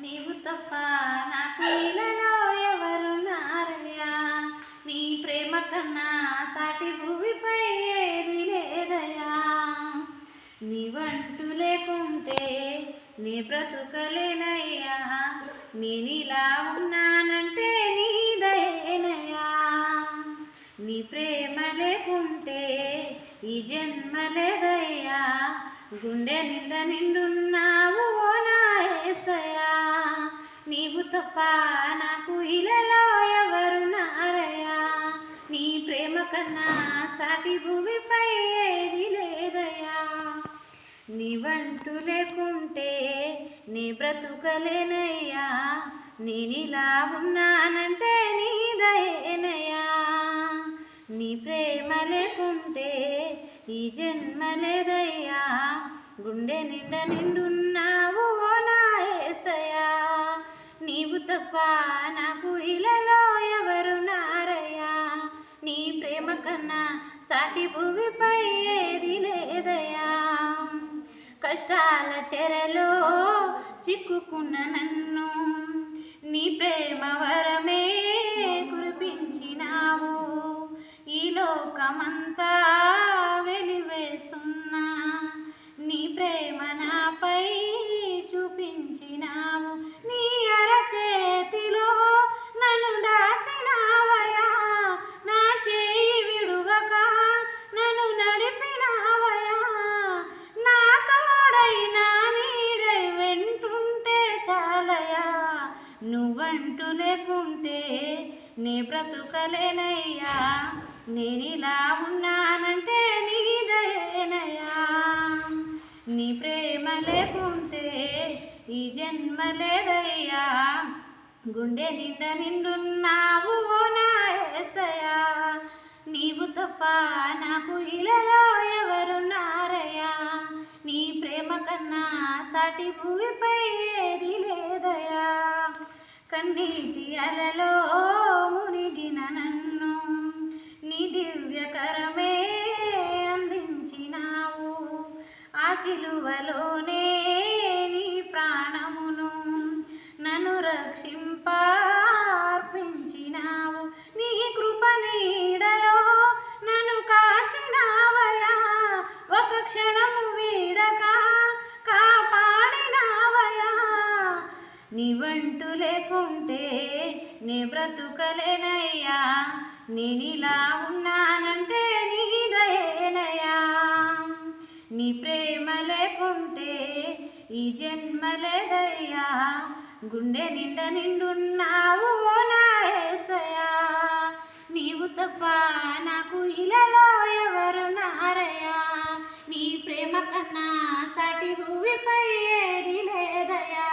నీవు తప్ప నాకు ఇలలో ఎవరున్నారయ్యా, నీ ప్రేమ కన్నా సాటి భూమిపై ఏది లేదయ్యా. నీవంటూ లేకుంటే నీ బ్రతుకలేనయ్యా, నేనిలా ఉన్నానంటే నీ దయేనయ్యా. నీ ప్రేమ లేకుంటే ఈ జన్మ లేదయ్యా, గుండె నిండా నిండున్నావు ఓ నా యేసయ్యా. నీవు తప్ప నాకు ఇలలో ఎవరున్నారయ్యా, నీ ప్రేమ కన్నా సాటి భూమిపై ఏది లేదయ్యా. నీవంటూ లేకుంటే నీ బ్రతుకలేనయ్యా, నేనిలా ఉన్నానంటే నీ దయేనయ్యా. నీ ప్రేమ లేకుంటే ఈ జన్మ లేదయ్యా, గుండె నిండా నిండున్నావు ఓ నా యేసయ్యా. నీవు తప్ప నాకు ఇలలో ఎవరున్నారయ్యా, నీ ప్రేమ కన్నా సాటి భూమిపై ఏది లేదయ్యా. కష్టాల చెరలో చిక్కుకున్న నన్ను నీ ప్రేమ వరమే కురిపించినావు. ఈ లోకమంతా వెలివేస్తున్నా నీ ప్రేమ నాపై చూపించినావు. నీ అరచేతిలో నన్ను దాచినావయా, నా చేయి విడువక నన్ను నడిపినావయా. నా తోడైనా నీడై వెంటుంటే చాలయా, నువ్వంటూ లేకుంటే నీ బ్రతుకలేనయ్యా, నేనిలా ఉన్నానంటే నీ దయేనయ్యా. నీ ప్రేమ లేకుంటే ఈ జన్మ లేదయ్యా, గుండె నిండా నిండున్నావు ఓ నా యేసయ్యా. నీవు తప్ప నాకు ఇలలో ఎవరున్నారయ్యా, నీ ప్రేమ కన్నా సాటి భూమిపై ఏది లేదయ్యా. కన్నీటి అలలో మునిగిన నన్ను నీ దివ్యకరమే అందించినావు. ఆ సిలువలోనే నీ ప్రాణమును నన్ను రక్షింపార్పించినావు. నీ కృప నీడలో నన్ను కాచినావయా, ఒక క్షణము వీడక కాపాడినావయా. నీవంటూ లేకుంటే నే బ్రతుకలేనయ్యా, నేనిలా ఉన్నానంటే నీ దయేనయ్యా. నీ ప్రేమ లేకుంటే ఈ జన్మ లేదయ్యా, గుండె నిండా నిండున్నావు ఓ నా యేసయ్యా. నీవు తప్ప నాకు ఇలలో ఎవరున్నారయ్యా, నీ ప్రేమ కన్నా సాటి భూమిపై ఏది లేదయ్యా.